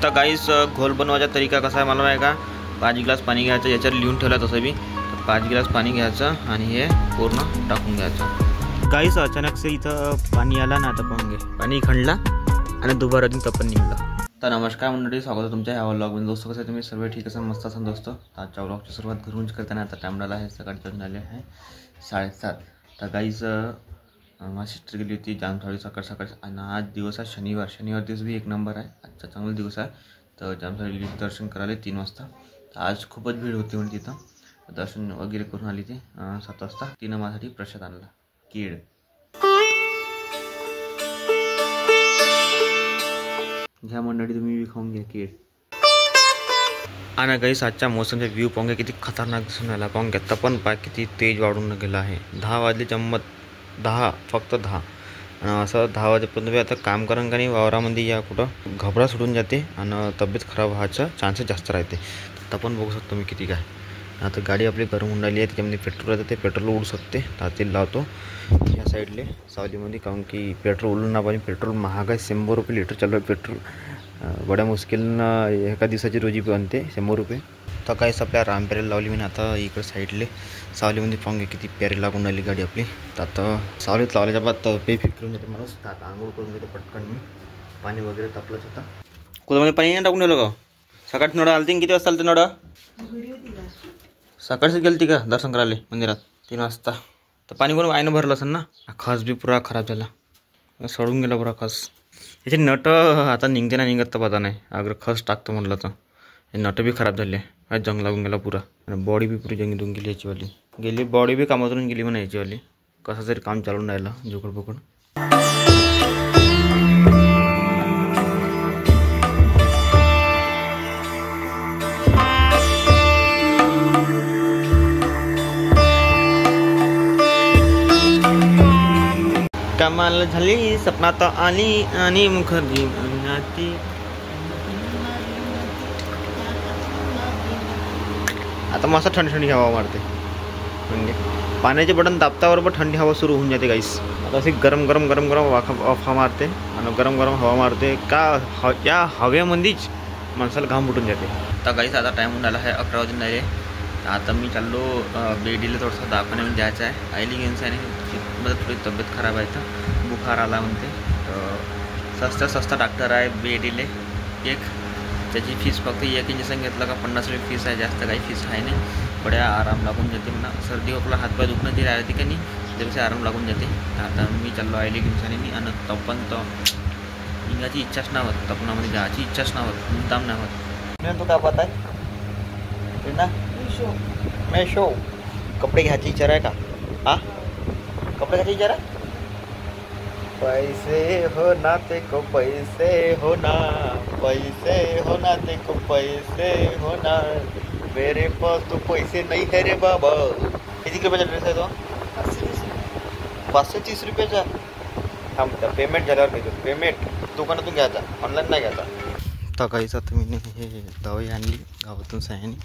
तर गाईस घोल बनवायचा तरीका कसा आहे मला माहिती का? 5 ग्लास पाणी घ्यायचं, याच्यावर लिहून ठेवलं तसं बी. 5 ग्लास पाणी घ्यायचं आणि हे पूर्ण टाकून घ्यायचं. गाईस अचानक से इथं पाणी आला ना, आता पाहून घे पाणी खंडला आणि दुबारा अजून तपन निघाला. तर नमस्कार मंडळी, स्वागत आहे तुमच्या ह्या व्लॉगमध्ये. दोस्तो कसं आहे तुम्ही सर्व ठीक असाल, मस्त असाल दोस्तो. आजच्या व्लॉगची सुरुवात घरूनच करताना आता टाइम झाला आहे, सकाळचे वाजून आले आहे 7:30. तर गाईस माझी सिस्टर गेली होती जामसावली सकाळ आणि आज दिवस आहे शनिवार दिवस बी एक नंबर आहे. आजचा चांगला दिवस आहे. तर जामसावली दर्शन करायला 3 वाजता. तर आज खूपच भीड होती म्हणजे तिथं दर्शन वगैरे करून आली ती 7 वाजता. तिनं माझ्यासाठी प्रसाद आणला, केळ. घ्या मंडळी, तुम्ही बी खाऊन घ्या केळ. आणि गाईस आजच्या मोसमचा व्ह्यू पाहून घ्या, किती खतरनाक दिसून राहिला. पाहून घ्या तपन पाय किती तेज वाढून गेला आहे. 10 वाजले जम्मत 10 फक्त 10. असं 10 वाजेपर्यंत आता काम करून का नाही वावरामध्ये या कुठं घबरा सुटून जाते आणि तब्येत खराब व्हायचं चान्सेस जास्त राहते. तर पण बघू शकतो मी किती काय. आता गाडी आपली गरम होऊन राहिली आहे, त्याच्यामध्ये पेट्रोल राहते, ते पेट्रोल उडू शकते. तर तेल लावतो या साईडले सावलीमध्ये, कारण की पेट्रोल उडून ना. पण पेट्रोल महाग आहे, 100 रुपये लिटर चालू आहे पेट्रोल. बड्या मुश्किलनं एका दिवसाची रोजी बनते 100 रुपये. तर काहीच आपल्या रामपेरेला लावली मी आता इकडे साईडले सावलीमध्ये. पाहून घे किती प्यारी लागून राहिली गाडी आपली. तर आता सावलीत लावल्याच्या बाद पे फिरून येते माणूस. तर आता आंघोळ करून घेते पटकन मी. पाणी वगैरे तापलंच होता. कुठं पाणी नाही टाकून ठेवलं का? सकाळची नोडा आलती किती वाजता आलते नोडा? सकाळची गेलती का दर्शन करायला मंदिरात 3 वाजता? तर पाणी कोण आईनं भरलं असेल ना. खस बी पुरा खराब झाला, सडून गेला पुरा खस. याचे नट आता निघते ना निघत तर पता नाही. अगर खस टाकतं म्हटलं तर हे नट बी खराब झाले, जंग लागून गेला पुरा. आणि बॉडी बी पुरी जंगीतून गेली याचीवाली. गेली बॉडी बी कामातून गेली म्हणा याचीवाली. कसं तरी काम चालून राहिलं जुकड पकड. कमाल झाली सपनात आली आणि मुखर्जी नाती. आता मस्त थंडी थंडी हवा मारते. म्हणजे पाण्याचे बटन दाबताबरोबर थंडी हवा सुरू होऊन जाते गाईस. आता अशी गरम गरम गरम गरम वाफा मारते आणि गरम गरम हवा मारते का या हवेमध्येच माणसाला घाम फुटून जाते. तर गाईस आता टाईम होऊन आला आहे 11 वाजून राहिले. आता मी चाललो बेडीला थोडंसं दवाखान्यामध्ये जायचं आहे. आईली घ्यायचं आहे. मला थोडी तब्येत खराब आहे, तर बुखार आला म्हणते. तर सस्ता डॉक्टर आहे बेडीले एक. त्याची फीस फक्त एक इंजेक्शन घेतलं का 50 रुपये फीस आहे, जास्त काही फीस आहे नाही. बड्या आराम लागून जाते म्हणा. सर्दी खोकला हातपाय दुखणं ती राहते का नाही, त्यापेक्षा आराम लागून जाते. आता मी चाललो आईली घेऊन मी. आणि तपन तर निघायची इच्छाच नाही होत, तपनामध्ये जायची इच्छाच नाही होत, मुद्दाम नाही होत. मी तू काय पाहत आहे ना मेशो? कपडे घ्यायची विचार आहे का? हा, कपडे घ्यायची विचार आहे? पैसे हो ना ते को पैसे हो ना, पैसे हो ना ते को पैसे हो ना, मेरे पास तो पैसे नहीं है रे बाबा. किती रुपयाचा ड्रेस आहे तो? 530 रुपयाचा. थांब, पेमेंट झाल्यावर घेतो. पेमेंट दुकानातून घ्यायचा, ऑनलाईन नाही घ्यायचा. तर काहीच आता मी हे दवाई आणली गावातून सह्याने.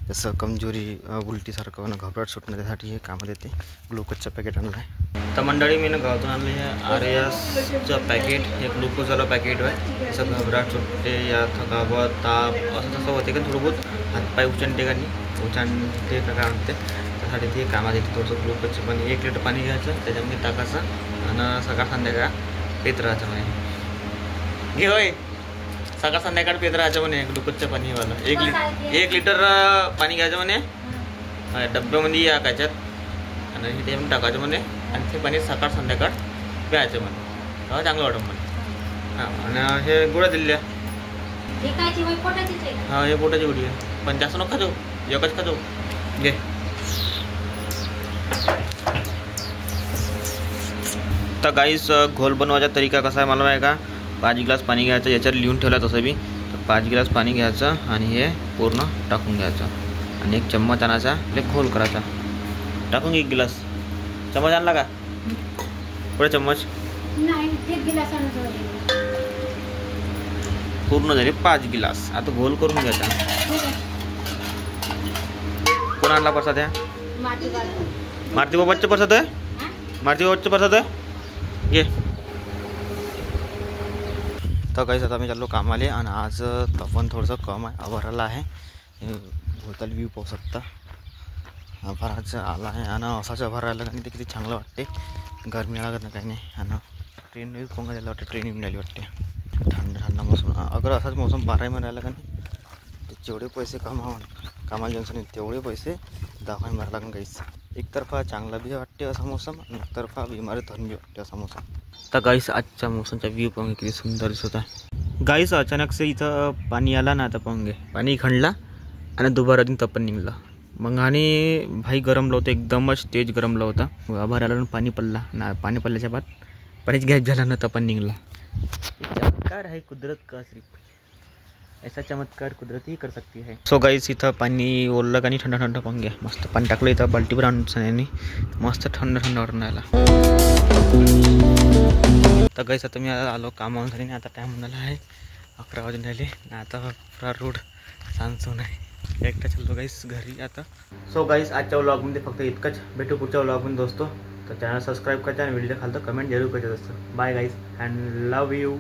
जसं कमजोरी उलटीसारखं ना घबराट सुटण्यासाठी हे कामात येते. ग्लुकोजचं पॅकेट आणलं आहे. तर मंडळी मी गावातून आणले हे आर्यासचं पॅकेट. हे ग्लुकोजवालं पॅकेट आहे. जसं घबराट सुटते या थकावत ताप असं तसं होते का थोडं बहुत हातपाय उचलते का नाही उचलते का काय म्हणते, त्यासाठी ते कामात येते. थोडंसं ग्लुकोजचं पाणी 1 लिटर पाणी घ्यायचं, त्याच्यामध्ये टाकायचं आणि सकाळ संध्याकाळ पेत राहायचं म्हणे. घे होय, सकाळ संध्याकाळ पेत राहायचं म्हणे ग्लुकोजचं पाणीवालं. 1 लिटर पाणी घ्यायचं म्हणे, डब्यामध्ये या काच्यात आणि हे त्यामध्ये टाकायचं म्हणे. आणि ते पाणी सकाळ संध्याकाळ प्यायचं म्हणे, तेव्हा चांगलं वाटतं म्हणे. हां, आणि हे गोळ्या दिल्या. हां, हे पोटाची गोळी आहे, पण जास्त नको खाजो, एकच खाजो. घे. तर गाईस घोल बनवायचा तरीका कसा आहे मला माहिती का? 5 ग्लास पाणी घ्यायचं, याच्यावर लिहून ठेवलं तसं बी. तर 5 ग्लास पाणी घ्यायचं आणि हे पूर्ण टाकून घ्यायचं आणि 1 चम्मच आणायचा, घोल करायचा. टाकून 1 ग्लास. चम्मच आणला का? पुढे चम्मच पूर्ण झाले 5 ग्लास. आता घोल करून घ्यायचा. कोण आणला प्रसाद? आहे मारुती बाबाचं प्रसाद आहे. मारुती बाबाचं प्रसाद आहे. घे. तर काहीच आता मी चाललो कामाले आणि आज तपन थोडंसं कम आहे, आभाराला आहे. भोवताल व्ह्यू पाहू शकता. आभाराचं आला आहे आणि असाच आभार राहिला आणि ते किती चांगलं वाटते. गरमी लागत नाही काही नाही. आणि ट्रेन व्ह्यू पंगा द्यायला वाटते, ट्रेन येऊन राहिली वाटते. थंड थंड मोसम. अगर असाच मोसम 12 महिने राहिला का नाही तर जेवढे पैसे कामाला जेवण तेवढे पैसे दवाखान्यात मारायला लागून काहीच. एकतर्फा चांगला बी वाटते असा मोसम आणि एकतर्फा बिमारी धरून बी वाटते असा मोसम. तर गाईस आजच्या मोसमचा व्ह्यू पाहून किती सुंदर दिसत आहे. गाईस अचानक से इथं पाणी आला ना, आता पाहून घे पाणी खणला आणि दुबारा अजून तपन निघलं. मग आणि भाई गरमलं होतं, एकदमच तेज गरमलं होतं. आभार आला पाणी पडला ना, पाणी पडल्याच्या बाद पाणीच गॅस झाला ना, तपन निघला. चमत्कार आहे कुदरत का, सिर्फ ऐसा चमत्कार कुदरत ही कर सकती है. सो गाईस इथं पाणी ओरलं का नाही, थंड थंड पाहून घ्या. मस्त पाणी टाकलं इथं बाल्टीवर आणून, मस्त थंड थंड वाटून राहिला. तर गाईस आता मी आलो कामावून झाली नाही. आता टाईम म्हणाला आहे 11 वाजून राहिले. आता पुरा रोड सांगतो नाही, एकटा चाललो गाईस घरी आता. सो गाईस आजच्या व्लॉगमध्ये फक्त इतकंच. भेटू पुढच्या व्लॉगमध्ये दोस्तो. तर चॅनल सबस्क्राईब करायचं आणि व्हिडिओ खालतं कमेंट जरूर करायचं असतं. Bye guys and love you.